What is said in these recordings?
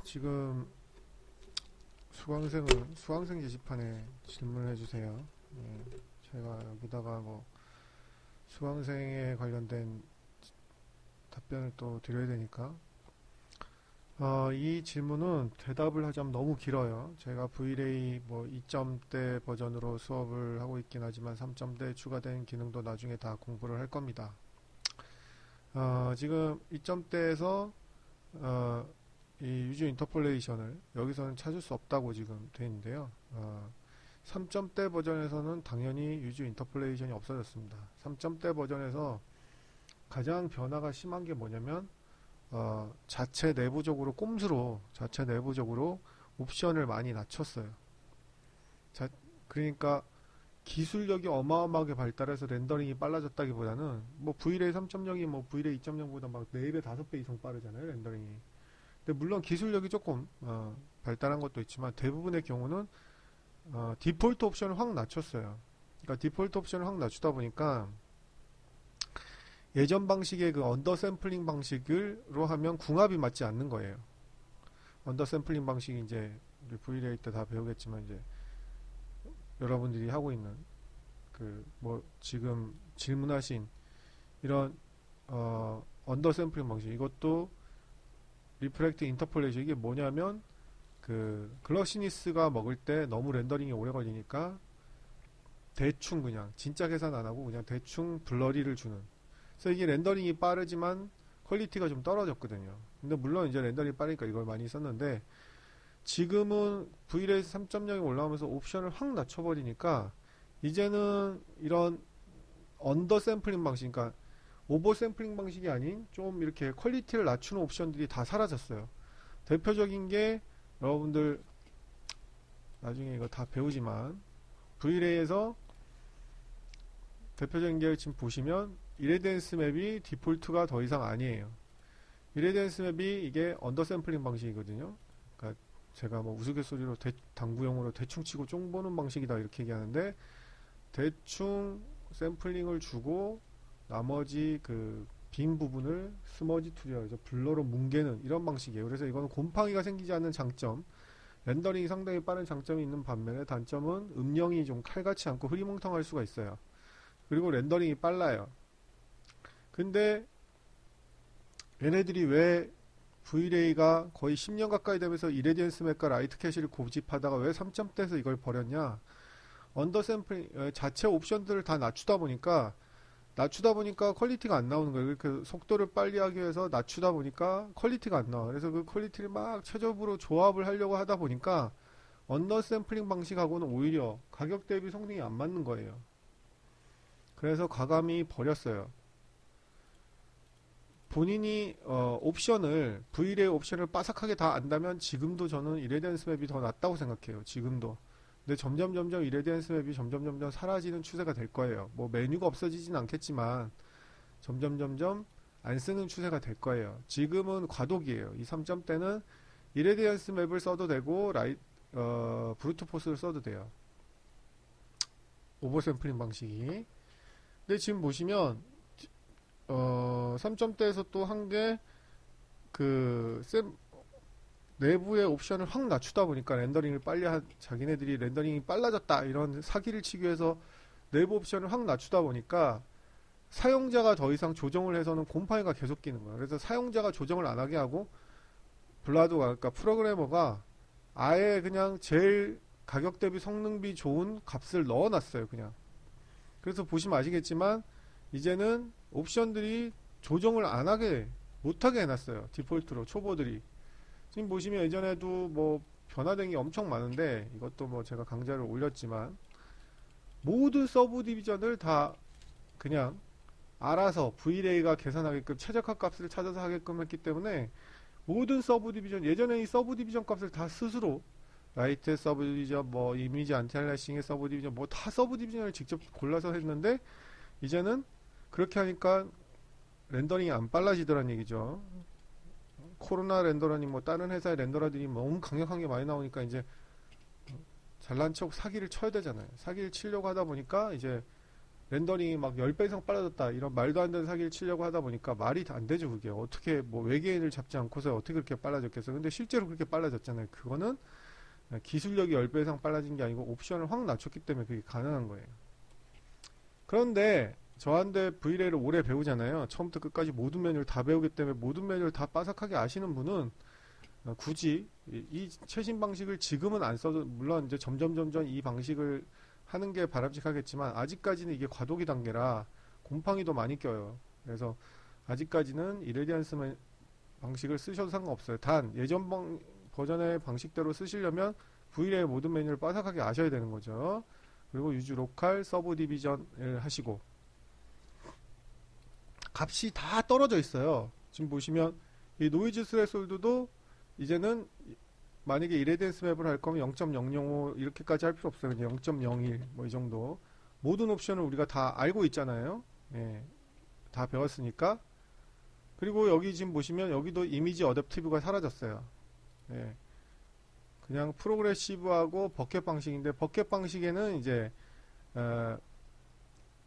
지금 수강생 게시판에 질문을 해주세요. 예, 제가 여기다가 뭐 수강생에 관련된 답변을 또 드려야 되니까 이 질문은 대답을 하자면 너무 길어요. 제가 VLA 뭐 2점대 버전으로 수업을 하고 있긴 하지만 3점대 추가된 기능도 나중에 다 공부를 할 겁니다. 지금 2점대에서 이 유즈 인터폴레이션을 여기서는 찾을 수 없다고 지금 되어 있는데요. 3점대 버전에서는 당연히 유즈 인터폴레이션이 없어졌습니다. 3점대 버전에서 가장 변화가 심한 게 뭐냐면 자체 내부적으로 옵션을 많이 낮췄어요. 그러니까 기술력이 어마어마하게 발달해서 렌더링이 빨라졌다기보다는 뭐 VLA 3.0이 뭐 VLA 2.0보다 막 4배, 5배 이상 빠르잖아요, 렌더링이. 근데 물론 기술력이 조금 발달한 것도 있지만 대부분의 경우는 디폴트 옵션을 확 낮췄어요. 그러니까 디폴트 옵션을 확 낮추다 보니까 예전 방식의 그 언더 샘플링 방식으로 하면 궁합이 맞지 않는 거예요. 언더 샘플링 방식이 이제 우리 VLA 때 다 배우겠지만 이제 여러분들이 하고 있는 그 뭐 지금 질문하신 이런 언더 샘플링 방식, 이것도 리프렉트 인터폴레이션, 이게 뭐냐면 그 글러시니스가 먹을 때 너무 렌더링이 오래 걸리니까 대충 그냥 진짜 계산 안 하고 그냥 대충 블러리를 주는. 그래서 이게 렌더링이 빠르지만 퀄리티가 좀 떨어졌거든요. 근데 물론 이제 렌더링이 빠르니까 이걸 많이 썼는데 지금은 VLAS 3.0이 올라오면서 옵션을 확 낮춰버리니까 이제는 이런 언더 샘플링 방식, 그러니까 오버 샘플링 방식이 아닌 좀 이렇게 퀄리티를 낮추는 옵션들이 다 사라졌어요. 대표적인 게 여러분들 나중에 이거 다 배우지만 VLA에서 대표적인 게 지금 보시면 이레디언스 맵이 디폴트가 더 이상 아니에요. 이레디언스 맵이 이게 언더 샘플링 방식이거든요. 그러니까 제가 뭐 우스갯소리로 당구용어로 대충 치고 쫑 보는 방식이다 이렇게 얘기하는데, 대충 샘플링을 주고 나머지 그 빈 부분을 스머지 투리어, 블러로 뭉개는 이런 방식이에요. 그래서 이거는 곰팡이가 생기지 않는 장점, 렌더링이 상당히 빠른 장점이 있는 반면에 단점은 음영이 좀 칼같이 않고 흐리멍텅할 수가 있어요. 그리고 렌더링이 빨라요. 근데 얘네들이 왜 VLA가 거의 10년 가까이 되면서 이레디언스 맵과 라이트 캐시를 고집하다가 왜 3점대에서 이걸 버렸냐? 언더 샘플링 자체 옵션들을 다 낮추다 보니까 퀄리티가 안 나오는 거예요. 그 속도를 빨리 하기 위해서 낮추다 보니까 퀄리티가 안 나와. 그래서 그 퀄리티를 막 최저으로 조합을 하려고 하다 보니까 언더 샘플링 방식하고는 오히려 가격 대비 성능이 안 맞는 거예요. 그래서 과감히 버렸어요. 본인이 VLA 옵션을 빠삭하게 다 안다면 지금도 저는 이레디언스 맵이 더 낫다고 생각해요. 지금도. 근데 점점 이레디언스 맵이 점점 사라지는 추세가 될 거예요. 뭐 메뉴가 없어지진 않겠지만 점점 안 쓰는 추세가 될 거예요. 지금은 과도기예요. 이 3점대는 이레디언스 맵을 써도 되고 브루트 포스를 써도 돼요. 오버 샘플링 방식이. 근데 지금 보시면 3점대에서 또 한 게 내부의 옵션을 확 낮추다 보니까 렌더링을 자기네들이 렌더링이 빨라졌다 이런 사기를 치기 위해서 내부 옵션을 확 낮추다 보니까 사용자가 더 이상 조정을 해서는 곰팡이가 계속 끼는 거예요. 그래서 사용자가 조정을 안 하게 하고 그러니까 프로그래머가 아예 그냥 제일 가격 대비 성능비 좋은 값을 넣어놨어요. 그냥. 그래서 보시면 아시겠지만 이제는 옵션들이 조정을 못하게 해놨어요. 디폴트로 초보들이. 지금 보시면 예전에도 뭐 변화된 게 엄청 많은데, 이것도 뭐 제가 강좌를 올렸지만 모든 서브 디비전을 다 그냥 알아서 VLA가 계산하게끔 최적화 값을 찾아서 하게끔 했기 때문에 모든 서브 디비전, 예전에 이 서브 디비전 값을 다 스스로 라이트 서브 디비전, 뭐 이미지 안티알래싱의 서브 디비전, 뭐 다 서브 디비전을 직접 골라서 했는데 이제는 그렇게 하니까 렌더링이 안 빨라지더란 얘기죠. 코로나 렌더러니 뭐 다른 회사의 렌더러들이 너무 강력한 게 많이 나오니까 이제 잘난 척 사기를 쳐야 되잖아요. 사기를 치려고 하다 보니까 이제 렌더링이 막 10배 이상 빨라졌다 이런 말도 안 되는 사기를 치려고 하다 보니까 말이 안 되죠. 그게 어떻게 뭐 외계인을 잡지 않고서 어떻게 그렇게 빨라졌겠어. 근데 실제로 그렇게 빨라졌잖아요. 그거는 기술력이 10배 이상 빨라진 게 아니고 옵션을 확 낮췄기 때문에 그게 가능한 거예요. 그런데 저한테 V레이를 오래 배우잖아요. 처음부터 끝까지 모든 메뉴를 다 배우기 때문에 모든 메뉴를 다 빠삭하게 아시는 분은 굳이 이 최신 방식을 지금은 안 써도, 물론 이제 점점 이 방식을 하는 게 바람직하겠지만 아직까지는 이게 과도기 단계라 곰팡이도 많이 껴요. 그래서 아직까지는 이레디언스 방식을 쓰셔도 상관없어요. 단 예전 버전의 방식대로 쓰시려면 V레이 모든 메뉴를 빠삭하게 아셔야 되는 거죠. 그리고 유즈 로컬 서브 디비전을 하시고, 값이 다 떨어져 있어요. 지금 보시면 이 노이즈 스레솔드도 이제는 만약에 이레디언스 맵을 할 거면 0.005 이렇게까지 할 필요 없어요. 그냥 0.01 뭐 이 정도. 모든 옵션을 우리가 다 알고 있잖아요. 예, 다 배웠으니까. 그리고 여기 지금 보시면 여기도 이미지 어댑티브가 사라졌어요. 예, 그냥 프로그레시브하고 버켓 방식인데, 버켓 방식에는 이제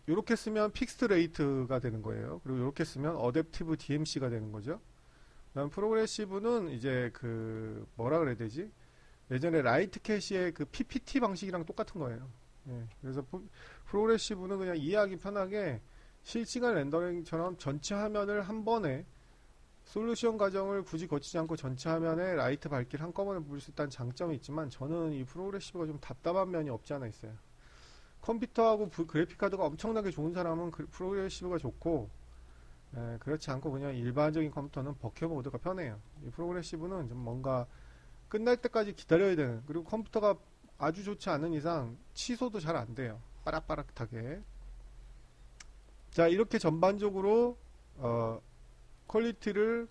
이렇게 쓰면 픽스트 레이트가 되는 거예요. 그리고 이렇게 쓰면 어댑티브 DMC가 되는 거죠. 그다음 프로그레시브는 이제 그 뭐라 그래야 되지? 예전에 라이트 캐시의 그 PPT 방식이랑 똑같은 거예요. 예, 그래서 프로그레시브는 그냥 이해하기 편하게 실시간 렌더링처럼 전체 화면을 한 번에, 솔루션 과정을 굳이 거치지 않고 전체 화면에 라이트 밝기를 한꺼번에 볼 수 있다는 장점이 있지만, 저는 이 프로그레시브가 좀 답답한 면이 없지 않아 있어요. 컴퓨터하고 그래픽카드가 엄청나게 좋은 사람은 프로그레시브가 좋고, 그렇지 않고 그냥 일반적인 컴퓨터는 버켓 모드가 편해요. 이 프로그레시브는 좀 뭔가 끝날 때까지 기다려야 되는, 그리고 컴퓨터가 아주 좋지 않은 이상 취소도 잘 안 돼요. 빠락빠락하게. 자, 이렇게 전반적으로 퀄리티를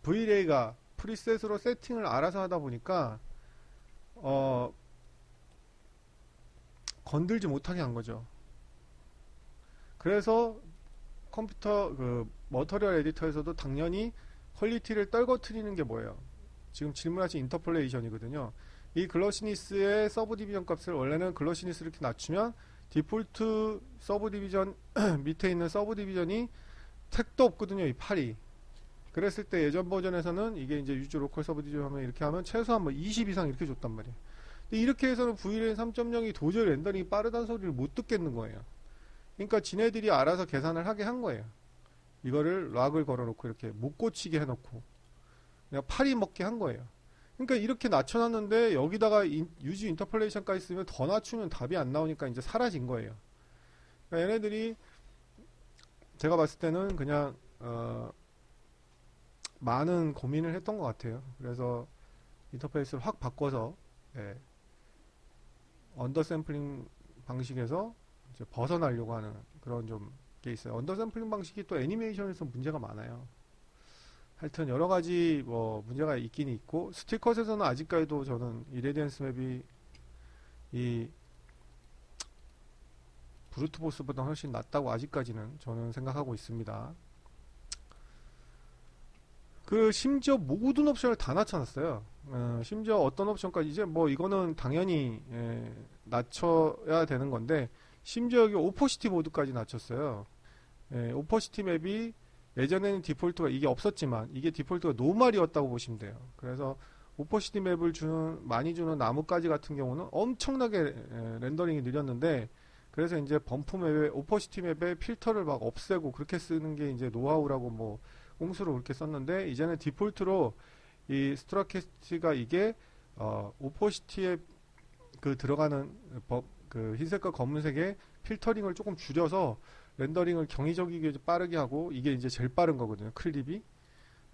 V레이가 프리셋으로 세팅을 알아서 하다 보니까 건들지 못하게 한 거죠. 그래서 컴퓨터 그 머터리얼 에디터에서도 당연히 퀄리티를 떨궈트리는 게 뭐예요? 지금 질문하신 인터폴레이션이거든요. 이 글러시니스의 서브 디비전 값을 원래는 글러시니스를 이렇게 낮추면 디폴트 서브 디비전 밑에 있는 서브 디비전이 택도 없거든요. 이 팔이. 그랬을 때 예전 버전에서는 이게 이제 유즈 로컬 서브 디비전 하면 이렇게 하면 최소한 뭐 20 이상 이렇게 줬단 말이에요. 근데 이렇게 해서는 V레인 3.0이 도저히 렌더링이 빠르다는 소리를 못 듣겠는 거예요. 그러니까 지네들이 알아서 계산을 하게 한 거예요. 이거를 락을 걸어놓고 이렇게 못 고치게 해놓고 그냥 팔이 먹게 한 거예요. 그러니까 이렇게 낮춰놨는데 여기다가 유즈 인터폴레이션까지 쓰면 더 낮추면 답이 안 나오니까 이제 사라진 거예요. 그러니까 얘네들이 제가 봤을 때는 그냥 많은 고민을 했던 것 같아요. 그래서 인터페이스를 확 바꿔서 언더샘플링 방식에서 이제 벗어나려고 하는 그런 좀 게 있어요. 언더샘플링 방식이 또 애니메이션에서 문제가 많아요. 하여튼 여러 가지 뭐 문제가 있긴 있고, 스틸컷에서는 아직까지도 저는 이레디언스 맵이 이 브루트보스보다 훨씬 낫다고 아직까지는 저는 생각하고 있습니다. 그 심지어 모든 옵션을 다 낮춰놨어요. 심지어 어떤 옵션까지, 이제 뭐 이거는 당연히 낮춰야 되는 건데, 심지어 여기 오퍼시티 모드까지 낮췄어요. 오퍼시티 맵이 예전에는 디폴트가 이게 없었지만 이게 디폴트가 노말이었다고 보시면 돼요. 그래서 오퍼시티 맵을 많이 주는 나뭇가지 같은 경우는 엄청나게 렌더링이 느렸는데, 그래서 이제 범프 맵에 오퍼시티 맵에 필터를 막 없애고 그렇게 쓰는 게 이제 노하우라고 뭐 꼼수로 그렇게 썼는데, 이제는 디폴트로 이 스트라캐스트가 이게 오퍼시티에 그 들어가는 그 흰색과 검은색의 필터링을 조금 줄여서 렌더링을 경이적이게 빠르게 하고, 이게 이제 제일 빠른 거거든요. 클립이.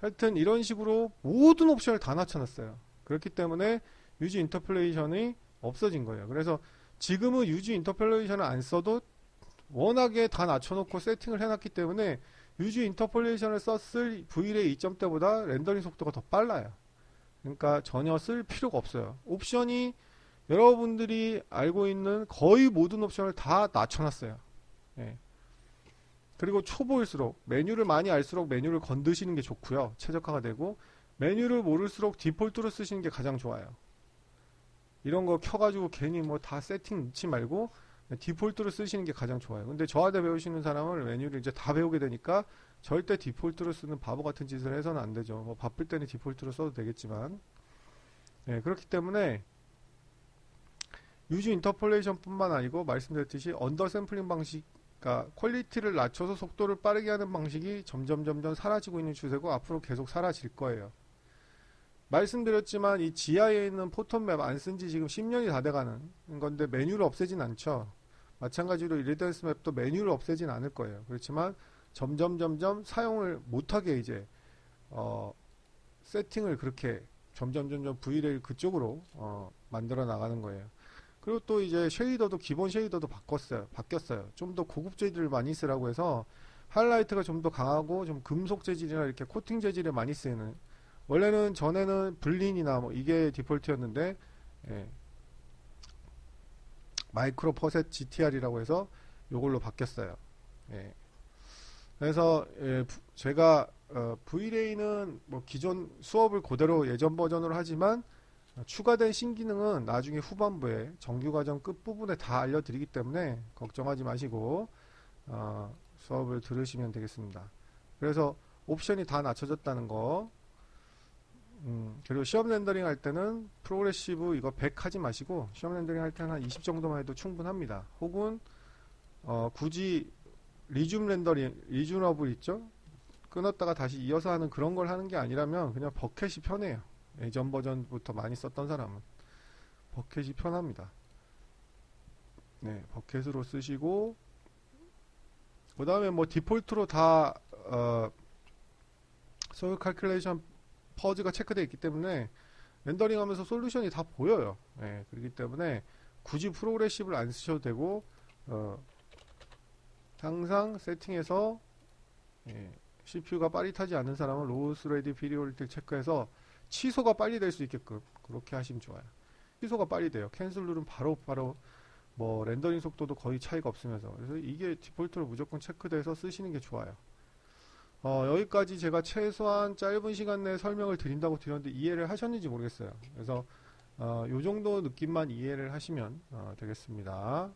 하여튼 이런 식으로 모든 옵션을 다 낮춰놨어요. 그렇기 때문에 유즈 인터폴레이션이 없어진 거예요. 그래서 지금은 유즈 인터폴레이션을 안 써도 워낙에 다 낮춰놓고 세팅을 해놨기 때문에 유즈 인터폴레이션을 썼을 V레이 2.0때보다 렌더링 속도가 더 빨라요. 그러니까 전혀 쓸 필요가 없어요. 옵션이 여러분들이 알고 있는 거의 모든 옵션을 다 낮춰놨어요. 예. 그리고 초보일수록 메뉴를 많이 알수록 메뉴를 건드시는 게 좋고요. 최적화가 되고, 메뉴를 모를수록 디폴트로 쓰시는 게 가장 좋아요. 이런 거 켜가지고 괜히 뭐 다 세팅 넣지 말고 디폴트로 쓰시는 게 가장 좋아요. 근데 저하대 배우시는 사람은 메뉴를 이제 다 배우게 되니까 절대 디폴트로 쓰는 바보 같은 짓을 해서는 안 되죠. 뭐 바쁠 때는 디폴트로 써도 되겠지만, 그렇기 때문에 유즈 인터폴레이션 뿐만 아니고 말씀드렸듯이 언더 샘플링 방식, 그러니까 퀄리티를 낮춰서 속도를 빠르게 하는 방식이 점점 사라지고 있는 추세고 앞으로 계속 사라질 거예요. 말씀드렸지만 이 지하에 있는 포톤맵 안 쓴 지 지금 10년이 다 돼가는 건데 메뉴를 없애진 않죠. 마찬가지로 이리던스 맵도 메뉴를 없애진 않을 거예요. 그렇지만 점점 사용을 못하게 이제 세팅을 그렇게 점점 V레일 그쪽으로 만들어 나가는 거예요. 그리고 또 이제 쉐이더도 기본 쉐이더도 바뀌었어요. 좀 더 고급 재질을 많이 쓰라고 해서 하이라이트가 좀 더 강하고 좀 금속 재질이나 이렇게 코팅 재질에 많이 쓰이는, 원래는 전에는 블린이나 뭐 이게 디폴트였는데 마이크로 퍼셋 GTR이라고 해서 요걸로 바뀌었어요. 그래서 제가 V레이는 뭐 기존 수업을 그대로 예전 버전으로 하지만 추가된 신기능은 나중에 후반부에 정규과정 끝부분에 다 알려드리기 때문에 걱정하지 마시고 수업을 들으시면 되겠습니다. 그래서 옵션이 다 낮춰졌다는 거, 그리고 시험 렌더링 할 때는 프로그레시브 이거 100 하지 마시고 시험 렌더링 할 때는 한 20 정도만 해도 충분합니다. 혹은 굳이 리줌 렌더링, 리준업을 있죠? 끊었다가 다시 이어서 하는 그런 걸 하는 게 아니라면 그냥 버켓이 편해요. 예전 버전부터 많이 썼던 사람은 버켓이 편합니다. 버켓으로 쓰시고, 그 다음에 뭐 디폴트로 다 소유 칼큘레이션 퍼즈가 체크되어 있기 때문에 렌더링 하면서 솔루션이 다 보여요. 그렇기 때문에 굳이 프로그레시브를 안 쓰셔도 되고, 항상 세팅해서 CPU가 빠릿하지 않은 사람은 로우스 레디 피리오리티 체크해서 취소가 빨리 될 수 있게끔 그렇게 하시면 좋아요. 취소가 빨리 돼요. 캔슬 누르면 바로 뭐 렌더링 속도도 거의 차이가 없으면서, 그래서 이게 디폴트로 무조건 체크돼서 쓰시는 게 좋아요. 여기까지 제가 최소한 짧은 시간 내에 설명을 드린다고 드렸는데 이해를 하셨는지 모르겠어요. 그래서 요 정도 느낌만 이해를 하시면 되겠습니다.